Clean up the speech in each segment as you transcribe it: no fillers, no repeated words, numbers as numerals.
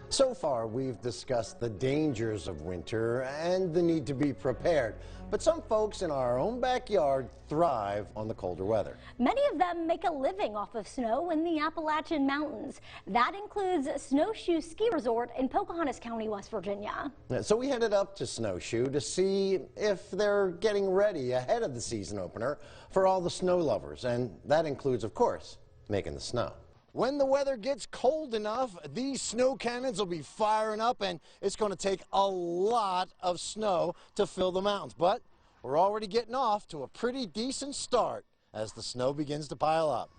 So far, we've discussed the dangers of winter and the need to be prepared. But some folks in our own backyard thrive on the colder weather. Many of them make a living off of snow in the Appalachian Mountains. That includes Snowshoe Ski Resort in Pocahontas County, West Virginia. So we headed up to Snowshoe to see if they're getting ready ahead of the season opener for all the snow lovers. And that includes, of course, making the snow. When the weather gets cold enough, these snow cannons will be firing up, and it's going to take a lot of snow to fill the mountains. But we're already getting off to a pretty decent start as the snow begins to pile up.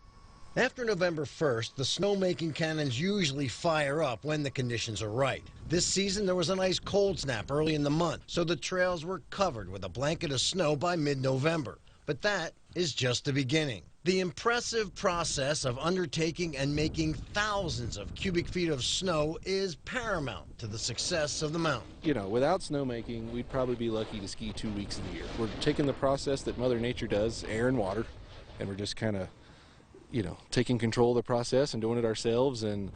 After November 1st, the snowmaking cannons usually fire up when the conditions are right. This season, there was a nice cold snap early in the month, so the trails were covered with a blanket of snow by mid-November. But that is just the beginning. The impressive process of undertaking and making thousands of cubic feet of snow is paramount to the success of the mountain. You know, without snowmaking, we'd probably be lucky to ski 2 weeks of the year. We're taking the process that Mother Nature does, air and water, and we're just kind of, taking control of the process and doing it ourselves, and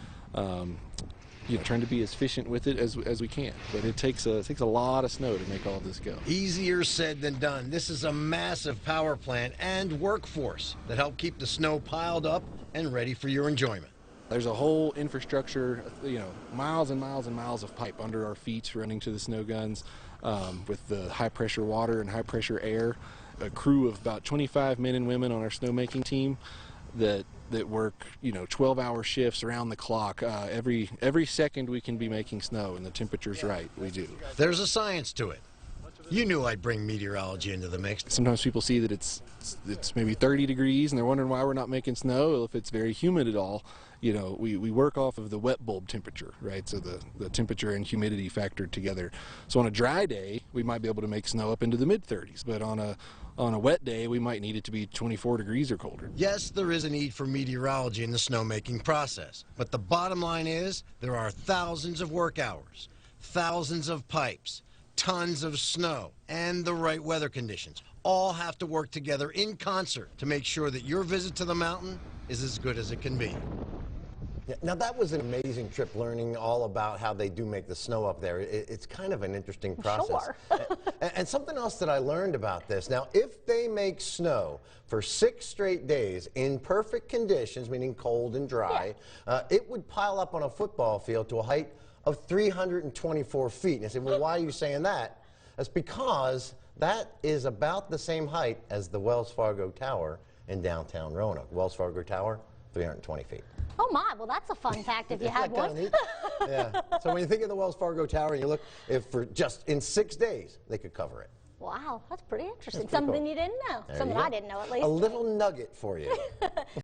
trying to be as efficient with it as we can. But it takes a lot of snow to make all this go. Easier said than done. This is a massive power plant and workforce that help keep the snow piled up and ready for your enjoyment. There's a whole infrastructure, miles and miles and miles of pipe under our feet running to the snow guns, with the high pressure water and high pressure air. A crew of about 25 men and women on our snowmaking team that work 12-hour shifts around the clock. Every second we can be making snow, and the temperature's right, we do. There's a science to it. You knew I'd bring meteorology into the mix. Sometimes people see that it's maybe 30 degrees and they're wondering why we're not making snow. Well, if it's very humid at all, we work off of the wet bulb temperature, right? So the temperature and humidity factored together. So on a dry day, we might be able to make snow up into the mid-30s, but on a wet day, we might need it to be 24 degrees or colder. Yes, there is a need for meteorology in the snowmaking process, but the bottom line is there are thousands of work hours, thousands of pipes, tons of snow, and the right weather conditions all have to work together in concert to make sure that your visit to the mountain is as good as it can be. Now, that was an amazing trip, learning all about how they do make the snow up there. It's kind of an interesting process. Sure. And something else that I learned about this, now, if they make snow for 6 straight days in perfect conditions, meaning cold and dry, it would pile up on a football field to a height of 324 feet. And I said, well, why are you saying that? That's because that is about the same height as the Wells Fargo Tower in downtown Roanoke. Wells Fargo Tower, 320 feet. Oh my, well that's a fun fact if you had one. Yeah. So when you think of the Wells Fargo Tower and you look, if for just in 6 days, they could cover it. Wow, that's pretty interesting. That's pretty Something cool. you didn't know. There Something you go. I didn't know at least. A little nugget for you.